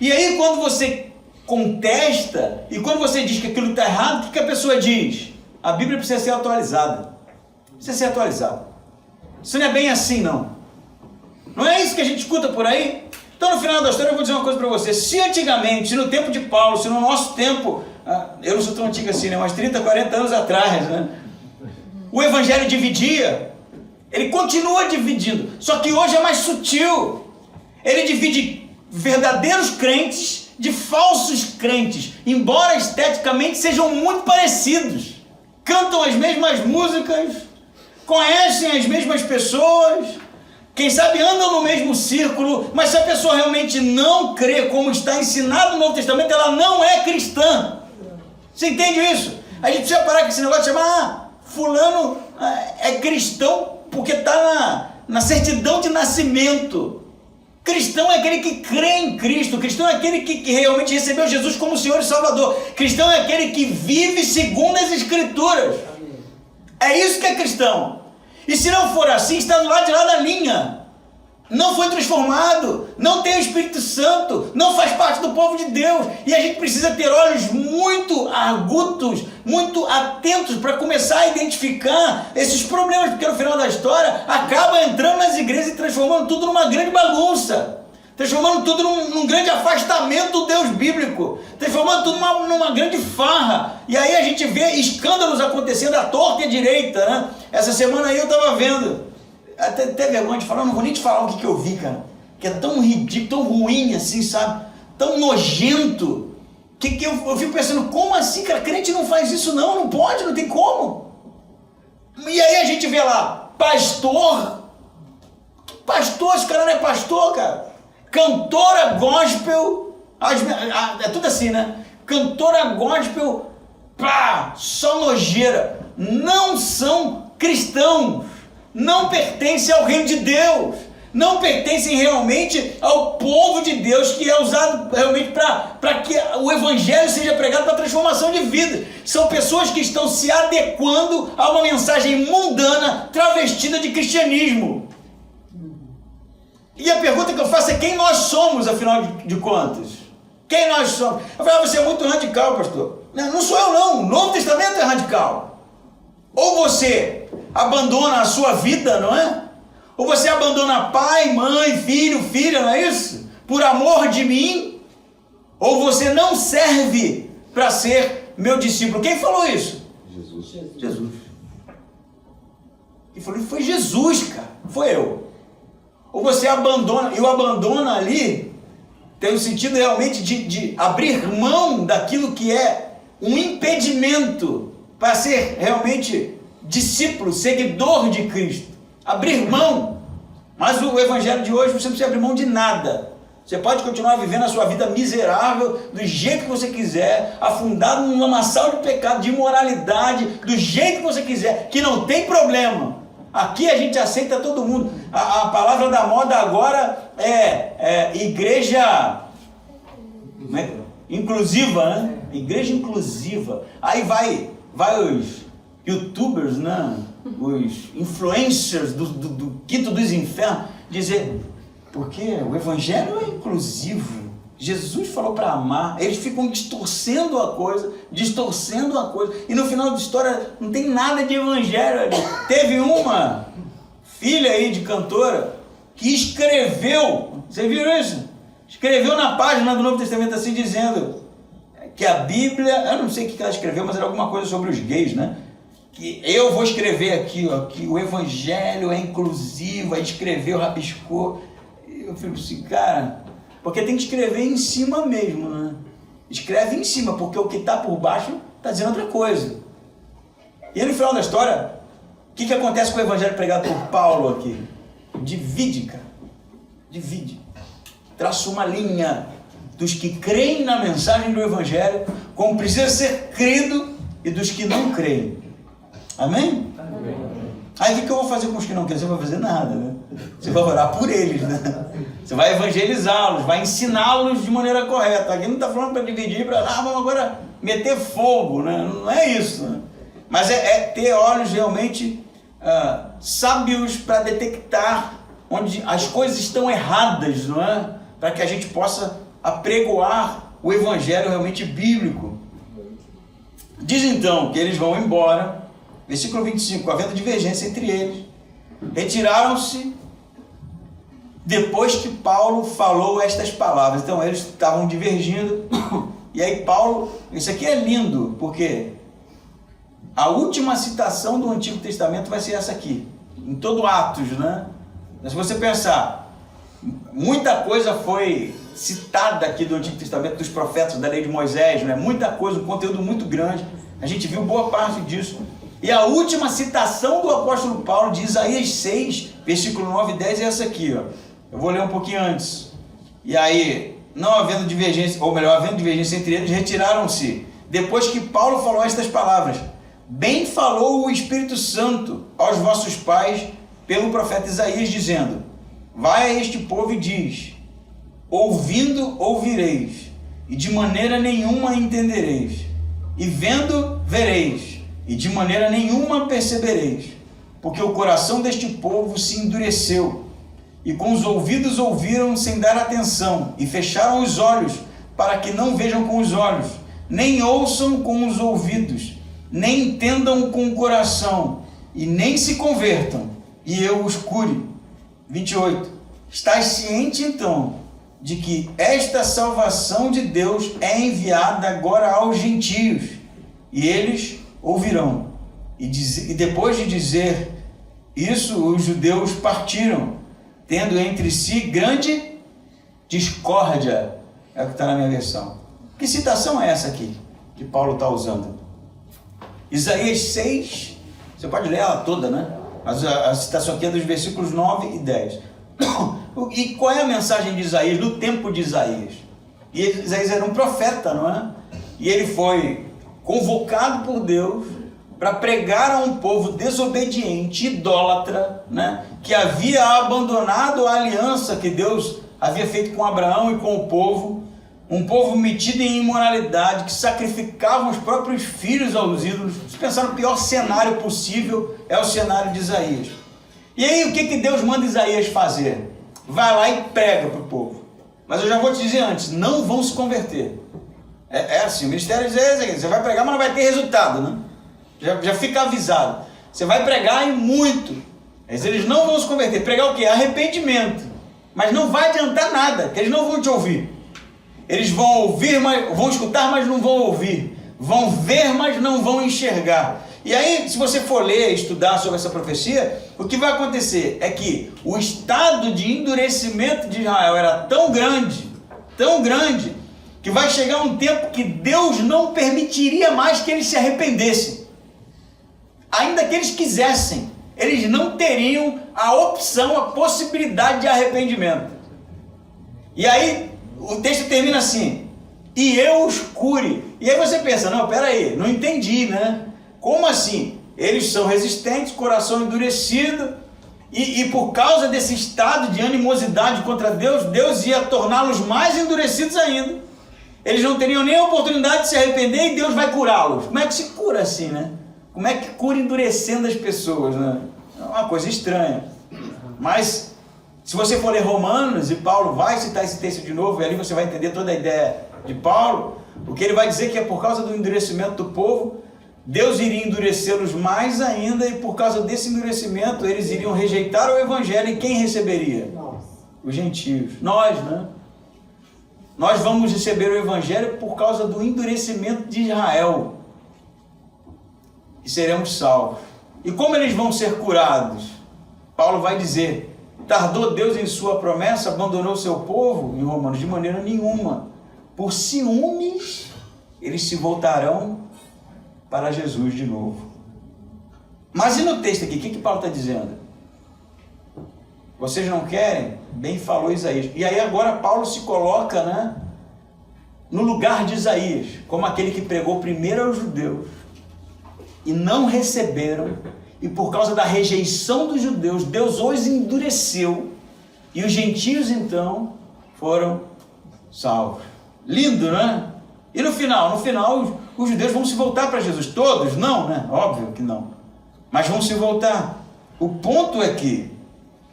E aí quando você contesta, e quando você diz que aquilo está errado, o que a pessoa diz? A Bíblia precisa ser atualizada. Precisa ser atualizada. Isso não é bem assim, não. Não é isso que a gente escuta por aí? Então, no final da história, eu vou dizer uma coisa para você. Se antigamente, se no tempo de Paulo, se no nosso tempo, eu não sou tão antigo assim, né? Mas 30, 40 anos atrás, né? O Evangelho dividia, ele continua dividindo, só que hoje é mais sutil. Ele divide verdadeiros crentes de falsos crentes, embora esteticamente sejam muito parecidos. Cantam as mesmas músicas, conhecem as mesmas pessoas, quem sabe andam no mesmo círculo, mas se a pessoa realmente não crê como está ensinado no Novo Testamento, ela não é cristã. Você entende isso? A gente precisa parar com esse negócio de chamar, fulano é cristão porque está na certidão de nascimento. Cristão é aquele que crê em Cristo. Cristão é aquele que realmente recebeu Jesus como Senhor e Salvador. Cristão é aquele que vive segundo as Escrituras. É isso que é cristão. E se não for assim, está do lado de lá da linha. Não foi transformado, não tem o Espírito Santo, não faz parte do povo de Deus. E a gente precisa ter olhos muito agudos, muito atentos para começar a identificar esses problemas, porque no final da história acaba entrando nas igrejas e transformando tudo numa grande bagunça, transformando tudo num grande afastamento do Deus bíblico, transformando tudo numa grande farra. E aí a gente vê escândalos acontecendo à torta e à direita, né? Essa semana aí eu estava vendo, até vergonha de falar, eu não vou nem te falar o que eu vi, cara, que é tão ridículo, tão ruim assim, sabe, tão nojento, que eu fico pensando, como assim, cara, crente não faz isso não pode, não tem como. E aí a gente vê lá, pastor, esse cara não é pastor, cara, cantora gospel, é tudo assim, né, cantora gospel, pá, só nojeira, não são cristãos, não pertencem ao reino de Deus, não pertencem realmente ao povo de Deus, que é usado realmente para que o Evangelho seja pregado para transformação de vida. São pessoas que estão se adequando a uma mensagem mundana, travestida de cristianismo. E a pergunta que eu faço é: quem nós somos, afinal de contas? Quem nós somos? Eu falo, você é muito radical, pastor. Não sou eu não, o Novo Testamento é radical. Ou você abandona a sua vida, não é? Ou você abandona pai, mãe, filho, filha, não é isso? Por amor de mim? Ou você não serve para ser meu discípulo? Quem falou isso? Jesus. Quem falou isso foi Jesus, cara. Foi eu. Ou você abandona, e o abandona ali tem o sentido realmente de abrir mão daquilo que é um impedimento para ser realmente discípulo, seguidor de Cristo. Abrir mão. Mas o Evangelho de hoje, você não precisa abrir mão de nada. Você pode continuar vivendo a sua vida miserável, do jeito que você quiser, afundado num lamaçal de pecado, de imoralidade, do jeito que você quiser, que não tem problema. Aqui a gente aceita todo mundo. A palavra da moda agora é igreja inclusiva, né? Igreja inclusiva. Aí vai os youtubers, né? Os influencers do quinto dos infernos, dizer, porque o Evangelho é inclusivo, Jesus falou para amar. Eles ficam distorcendo a coisa, e no final da história não tem nada de Evangelho ali. Teve uma filha aí de cantora que escreveu, você viu isso? Escreveu na página do Novo Testamento assim, dizendo que a Bíblia, eu não sei o que ela escreveu, mas era alguma coisa sobre os gays, né? Que eu vou escrever aqui, ó, que o Evangelho é inclusivo, aí escreveu, rabiscou. Eu fico assim, cara, porque tem que escrever em cima mesmo, né? Escreve em cima, porque o que está por baixo está dizendo outra coisa. E no final da história, o que acontece com o Evangelho pregado por Paulo aqui? Divide, cara. Divide. Traça uma linha dos que creem na mensagem do Evangelho, como precisa ser crido, e dos que não creem. Amém? Amém. Aí o que eu vou fazer com os que não querem? Você não vai fazer nada, né? Você vai orar por eles, né? Você vai evangelizá-los, vai ensiná-los de maneira correta. Aqui não está falando para dividir, vamos agora meter fogo, né? Não é isso, né? Mas é ter olhos realmente sábios para detectar onde as coisas estão erradas, não é? Para que a gente possa apregoar o evangelho realmente bíblico. Diz então que eles vão embora, versículo 25, havendo divergência entre eles, retiraram-se depois que Paulo falou estas palavras. Então eles estavam divergindo, e aí Paulo, isso aqui é lindo, porque a última citação do Antigo Testamento vai ser essa aqui, em todo Atos, né? Mas se você pensar, muita coisa foi citada aqui do Antigo Testamento, dos profetas, da lei de Moisés, né? Muita coisa, um conteúdo muito grande, a gente viu boa parte disso. E a última citação do apóstolo Paulo de Isaías 6, versículo 9 e 10 é essa aqui, ó. Eu vou ler um pouquinho antes. E aí, não havendo divergência, ou melhor, havendo divergência entre eles, retiraram-se, depois que Paulo falou estas palavras: bem falou o Espírito Santo aos vossos pais pelo profeta Isaías, dizendo: vai a este povo e diz: ouvindo ouvireis, e de maneira nenhuma entendereis, e vendo vereis, e de maneira nenhuma percebereis, porque o coração deste povo se endureceu, e com os ouvidos ouviram sem dar atenção, e fecharam os olhos, para que não vejam com os olhos, nem ouçam com os ouvidos, nem entendam com o coração, e nem se convertam, e eu os cure. 28. Estás ciente então de que esta salvação de Deus é enviada agora aos gentios, e eles ouvirão. E depois de dizer isso, os judeus partiram, tendo entre si grande discórdia. É o que está na minha versão. Que citação é essa aqui que Paulo está usando? Isaías 6, você pode ler ela toda, né? Mas a citação aqui é dos versículos 9 e 10. E qual é a mensagem de Isaías no tempo de Isaías? E Isaías era um profeta, não é? E ele foi convocado por Deus para pregar a um povo desobediente, idólatra, né? Que havia abandonado a aliança que Deus havia feito com Abraão e com o povo, um povo metido em imoralidade, que sacrificava os próprios filhos aos ídolos. Se pensar no pior cenário possível, é o cenário de Isaías. E aí o que Deus manda Isaías fazer? Vai lá e prega para o povo. Mas eu já vou te dizer antes, não vão se converter. É assim, o ministério diz, você vai pregar, mas não vai ter resultado, né? Já fica avisado. Você vai pregar e muito, mas eles não vão se converter. Pregar o quê? Arrependimento. Mas não vai adiantar nada, porque eles não vão te ouvir. Eles vão ouvir, mas vão escutar, mas não vão ouvir. Vão ver, mas não vão enxergar. E aí, se você for ler, estudar sobre essa profecia, o que vai acontecer é que o estado de endurecimento de Israel era tão grande, que vai chegar um tempo que Deus não permitiria mais que eles se arrependessem. Ainda que eles quisessem, eles não teriam a opção, a possibilidade de arrependimento. E aí, o texto termina assim: e eu os cure. E aí você pensa, não, peraí, não entendi, né? Como assim? Eles são resistentes, coração endurecido, e por causa desse estado de animosidade contra Deus, Deus ia torná-los mais endurecidos ainda. Eles não teriam nem a oportunidade de se arrepender e Deus vai curá-los. Como é que se cura assim, né? Como é que cura endurecendo as pessoas, né? É uma coisa estranha. Mas, se você for ler Romanos, e Paulo vai citar esse texto de novo, e ali você vai entender toda a ideia de Paulo, o que ele vai dizer que é por causa do endurecimento do povo, Deus iria endurecê-los mais ainda, e por causa desse endurecimento, eles iriam rejeitar o evangelho, e quem receberia? Os gentios. Nós, né? Nós vamos receber o evangelho por causa do endurecimento de Israel, e seremos salvos. E como eles vão ser curados? Paulo vai dizer: tardou Deus em sua promessa, abandonou seu povo? Em Romanos, de maneira nenhuma. Por ciúmes, eles se voltarão para Jesus de novo. Mas e no texto aqui, o que Paulo está dizendo? Vocês não querem? Bem falou Isaías. E aí agora Paulo se coloca, né, no lugar de Isaías, como aquele que pregou primeiro aos judeus, e não receberam, e por causa da rejeição dos judeus, Deus os endureceu, e os gentios então foram salvos. Lindo, né? E no final os judeus vão se voltar para Jesus. Todos? Não, né? Óbvio que não. Mas vão se voltar. O ponto é que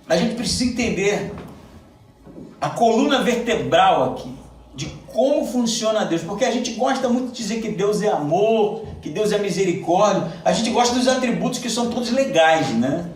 a gente precisa entender a coluna vertebral aqui, de como funciona Deus, porque a gente gosta muito de dizer que Deus é amor, que Deus é misericórdia, a gente gosta dos atributos que são todos legais, né?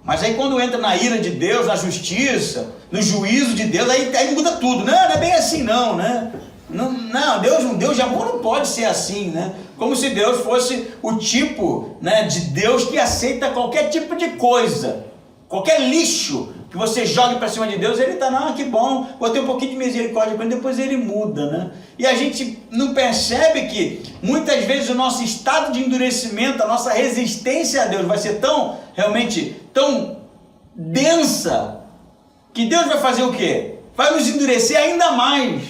Mas aí quando entra na ira de Deus, na justiça, no juízo de Deus, aí muda tudo. Não é bem assim não, né? Não, Deus de amor não pode ser assim, né? Como se Deus fosse o tipo, né, de Deus que aceita qualquer tipo de coisa, qualquer lixo que você jogue para cima de Deus, ele está, não, que bom, vou ter um pouquinho de misericórdia com ele, depois ele muda, né? E a gente não percebe que muitas vezes o nosso estado de endurecimento, a nossa resistência a Deus vai ser realmente tão densa, que Deus vai fazer o quê? Vai nos endurecer ainda mais.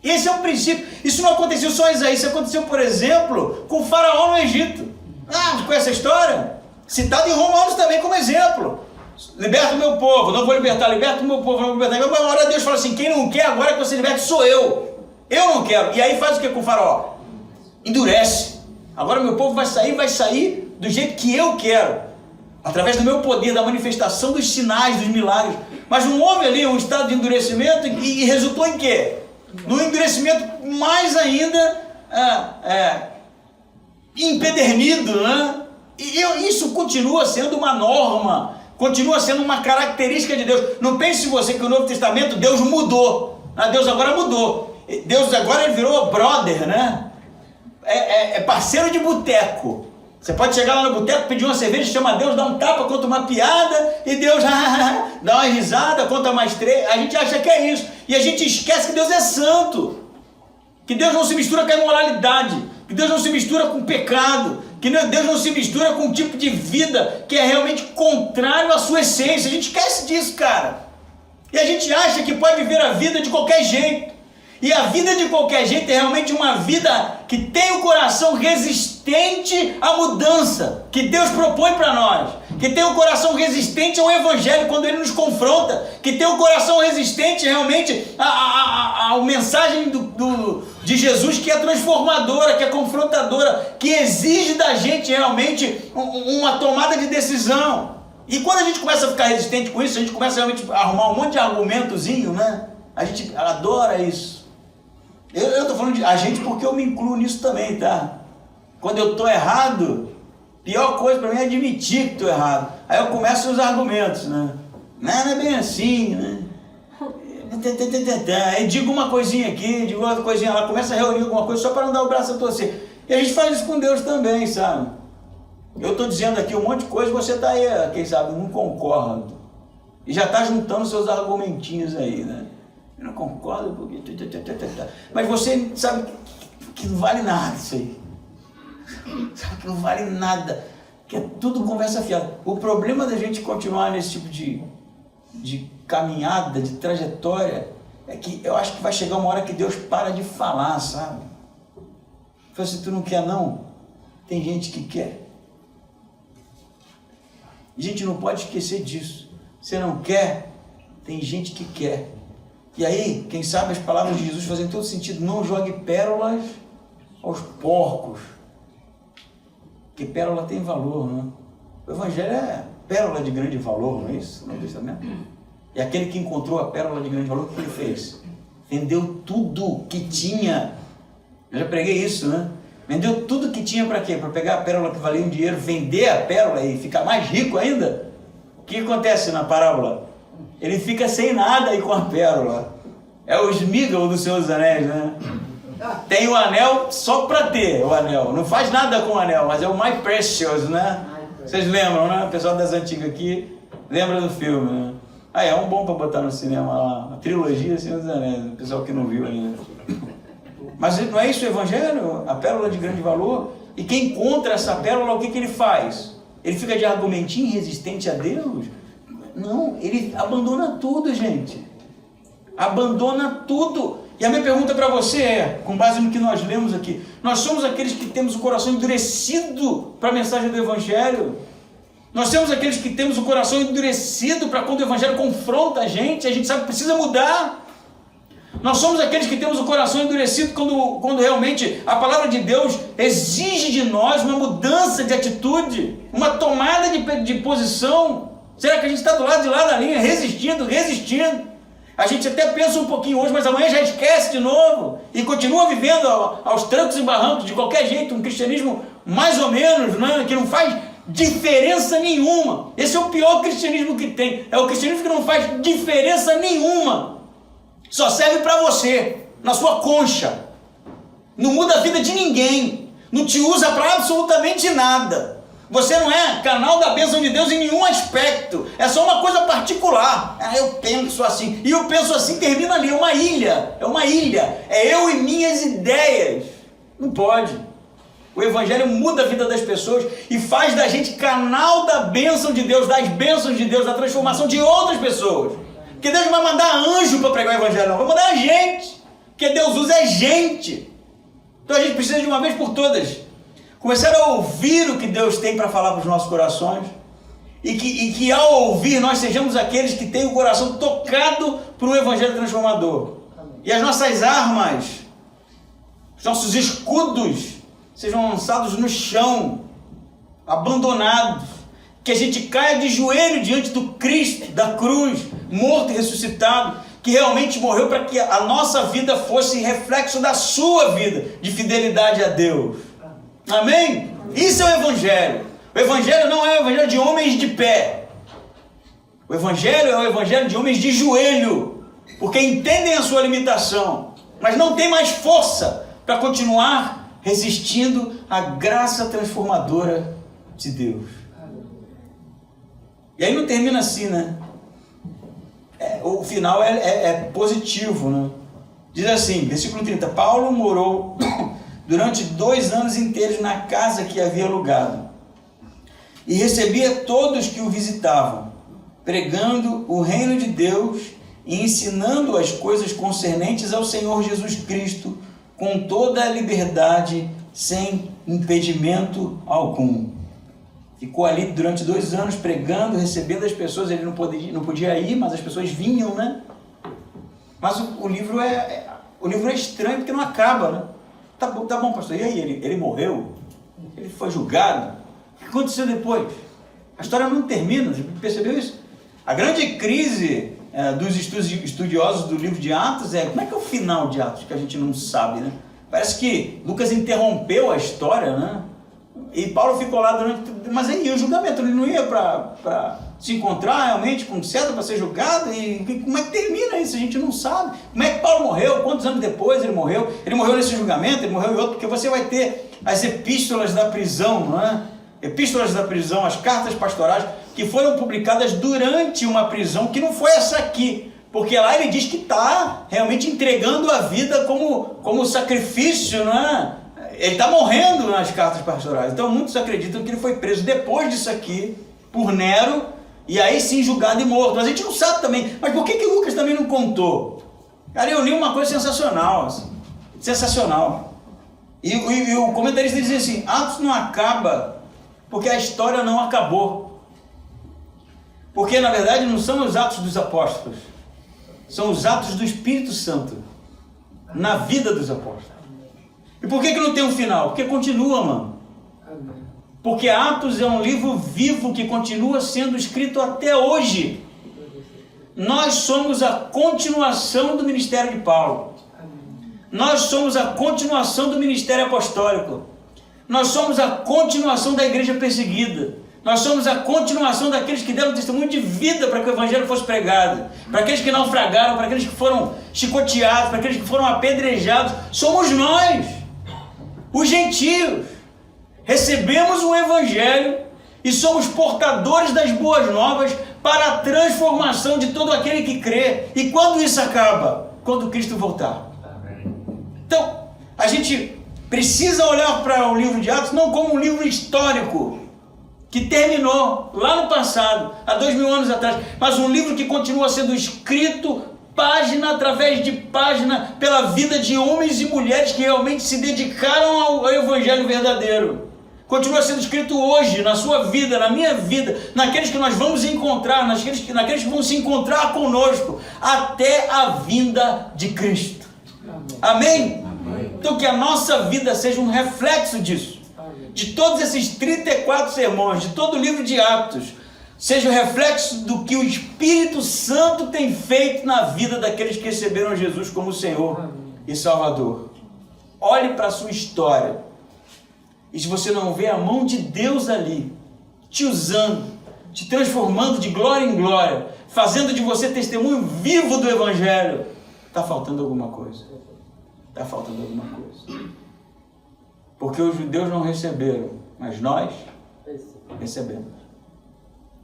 Esse é o princípio. Isso não aconteceu só em Isaías, isso aconteceu, por exemplo, com o faraó no Egito. Com essa história? Citado em Romanos também como exemplo. Liberta o meu povo, não vou libertar, liberta o meu povo, não vou libertar. Mas uma hora Deus fala assim, quem não quer agora que você liberte sou eu. Eu não quero. E aí faz o que com o faraó? Endurece. Agora meu povo vai sair do jeito que eu quero. Através do meu poder, da manifestação dos sinais, dos milagres. Mas não houve ali um estado de endurecimento e resultou em quê? No endurecimento mais ainda empedernido, né? E isso continua sendo uma norma, continua sendo uma característica de Deus. Não pense você que o Novo Testamento Deus mudou. Deus agora mudou. Deus agora ele virou brother, né? É parceiro de boteco. Você pode chegar lá no boteco, pedir uma cerveja, chama Deus, dá um tapa, conta uma piada, e Deus dá uma risada, conta mais 3. A gente acha que é isso. E a gente esquece que Deus é santo. Que Deus não se mistura com a imoralidade. Que Deus não se mistura com o pecado. Que Deus não se mistura com um tipo de vida que é realmente contrário à sua essência. A gente esquece disso, cara. E a gente acha que pode viver a vida de qualquer jeito. E a vida de qualquer jeito é realmente uma vida que tem o coração resistente à mudança que Deus propõe para nós. Que tem o coração resistente ao Evangelho quando Ele nos confronta. Que tem o coração resistente realmente à mensagem de Jesus, que é transformadora, que é confrontadora, que exige da gente realmente uma tomada de decisão. E quando a gente começa a ficar resistente com isso, a gente começa realmente a arrumar um monte de argumentozinho, né? A gente adora isso. Eu estou falando de a gente porque eu me incluo nisso também, tá? Quando eu estou errado, pior coisa para mim é admitir que estou errado. Aí eu começo os argumentos, né? Não é bem assim, né? Aí digo uma coisinha aqui, digo outra coisinha lá, começa a reunir alguma coisa só para não dar o braço a torcer. E a gente faz isso com Deus também, sabe? Eu estou dizendo aqui um monte de coisa, você está aí, quem sabe, não concorda. E já está juntando seus argumentinhos aí, né? Eu não concordo porque... Mas você sabe que não vale nada isso aí. Sabe que não vale nada. Que é tudo conversa fiada. O problema da gente continuar nesse tipo de caminhada, de trajetória, é que eu acho que vai chegar uma hora que Deus para de falar, sabe? Fala assim, tu não quer não? Tem gente que quer. A gente não pode esquecer disso. Você não quer? Tem gente que quer. E aí, quem sabe as palavras de Jesus fazem todo sentido. Não jogue pérolas aos porcos. Porque pérola tem valor, né? O Evangelho é pérola de grande valor, não é isso? No Testamento? E aquele que encontrou a pérola de grande valor, o que ele fez? Vendeu tudo que tinha. Eu já preguei isso, né? Vendeu tudo que tinha para quê? Para pegar a pérola que valia um dinheiro, vender a pérola e ficar mais rico ainda? O que acontece na parábola? Ele fica sem nada aí com a pérola. É o Sméagol do Senhor dos Anéis, né? Tem o anel só para ter o anel. Não faz nada com o anel, mas é o My Precious, né? Vocês lembram, né? O pessoal das antigas aqui lembra do filme, né? É um bom para botar no cinema lá. A trilogia Senhor dos Anéis. O pessoal que não viu ainda. Mas não é isso o Evangelho? A pérola de grande valor? E quem encontra essa pérola, o que ele faz? Ele fica de argumentinho resistente a Deus? Não, ele abandona tudo, gente. Abandona tudo. E a minha pergunta para você é, com base no que nós lemos aqui, nós somos aqueles que temos o coração endurecido para a mensagem do Evangelho? Nós somos aqueles que temos o coração endurecido para quando o Evangelho confronta a gente sabe que precisa mudar? Nós somos aqueles que temos o coração endurecido quando realmente a palavra de Deus exige de nós uma mudança de atitude, uma tomada de posição. Será que a gente está do lado de lá da linha, resistindo? A gente até pensa um pouquinho hoje, mas amanhã já esquece de novo e continua vivendo aos trancos e barrancos de qualquer jeito, um cristianismo mais ou menos, né, que não faz diferença nenhuma. Esse é o pior cristianismo que tem, é o cristianismo que não faz diferença nenhuma, só serve para você, na sua concha, não muda a vida de ninguém, não te usa para absolutamente nada. Você não é canal da bênção de Deus em nenhum aspecto, é só uma coisa particular. Eu penso assim, e eu penso assim, termina ali, é uma ilha, é eu e minhas ideias. Não pode. O Evangelho muda a vida das pessoas e faz da gente canal da bênção de Deus, das bênçãos de Deus, da transformação de outras pessoas. Porque Deus não vai mandar anjo para pregar o Evangelho, não, vai mandar a gente, porque Deus usa a gente. Então a gente precisa de uma vez por todas começar a ouvir o que Deus tem para falar para os nossos corações e que ao ouvir nós sejamos aqueles que têm o coração tocado por um Evangelho transformador. E as nossas armas, os nossos escudos sejam lançados no chão, abandonados, que a gente caia de joelho diante do Cristo, da cruz, morto e ressuscitado, que realmente morreu para que a nossa vida fosse reflexo da sua vida, de fidelidade a Deus. Amém? Isso é o Evangelho. O Evangelho não é o Evangelho de homens de pé. O Evangelho é o Evangelho de homens de joelho, porque entendem a sua limitação, mas não tem mais força para continuar resistindo à graça transformadora de Deus. E aí não termina assim, né? O final é positivo, né? Diz assim, versículo 30, Paulo morou durante 2 anos inteiros na casa que havia alugado e recebia todos que o visitavam, pregando o reino de Deus e ensinando as coisas concernentes ao Senhor Jesus Cristo com toda a liberdade, sem impedimento algum. Ficou ali durante 2 anos pregando, recebendo as pessoas. Ele não podia ir, mas as pessoas vinham, né? Mas o livro é estranho porque não acaba, né? Tá bom, pastor, e aí? Ele morreu? Ele foi julgado? O que aconteceu depois? A história não termina, você percebeu isso? A grande crise dos estudiosos do livro de Atos como é que é o final de Atos, que a gente não sabe, né? Parece que Lucas interrompeu a história, né? E Paulo ficou lá mas aí o julgamento, ele não ia para se encontrar realmente com César para ser julgado? E como é que termina isso? A gente não sabe. Como é que Paulo morreu? Quantos anos depois ele morreu? Ele morreu nesse julgamento, ele morreu em outro, porque você vai ter as epístolas da prisão, não é? Epístolas da prisão, as cartas pastorais, que foram publicadas durante uma prisão, que não foi essa aqui, porque lá ele diz que está realmente entregando a vida como sacrifício, não é? Ele está morrendo nas cartas pastorais. Então muitos acreditam que ele foi preso depois disso aqui, por Nero, e aí sim julgado e morto. Mas a gente não sabe também. Mas por que Lucas também não contou? Cara, eu li uma coisa sensacional, assim, sensacional. E o comentarista diz assim, Atos não acaba porque a história não acabou. Porque na verdade não são os atos dos apóstolos, são os atos do Espírito Santo na vida dos apóstolos. E por que não tem um final? Porque continua, mano. Porque Atos é um livro vivo que continua sendo escrito até hoje. Nós somos a continuação do ministério de Paulo. Nós somos a continuação do ministério apostólico. Nós somos a continuação da igreja perseguida. Nós somos a continuação daqueles que deram testemunho de vida para que o evangelho fosse pregado, para aqueles que naufragaram, para aqueles que foram chicoteados, para aqueles que foram apedrejados. Somos nós, os gentios. Recebemos o evangelho e somos portadores das boas novas para a transformação de todo aquele que crê. E quando isso acaba? Quando Cristo voltar. Então, a gente precisa olhar para o livro de Atos não como um livro histórico que terminou lá no passado, há 2000 anos atrás, mas um livro que continua sendo escrito página através de página pela vida de homens e mulheres que realmente se dedicaram ao evangelho verdadeiro. continua sendo escrito hoje, na sua vida, na minha vida, naqueles que nós vamos encontrar, naqueles que vão se encontrar conosco, até a vinda de Cristo. Amém? Amém? Então que a nossa vida seja um reflexo disso. De todos esses 34 sermões, de todo o livro de Atos, seja o reflexo do que o Espírito Santo tem feito na vida daqueles que receberam Jesus como Senhor e Salvador. Olhe para a sua história. E se você não vê a mão de Deus ali, te usando, te transformando de glória em glória, fazendo de você testemunho vivo do Evangelho, está faltando alguma coisa. Está faltando alguma coisa. Porque os judeus não receberam, mas nós recebemos.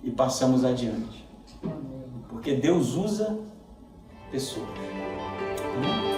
E passamos adiante. Porque Deus usa pessoas. Amém?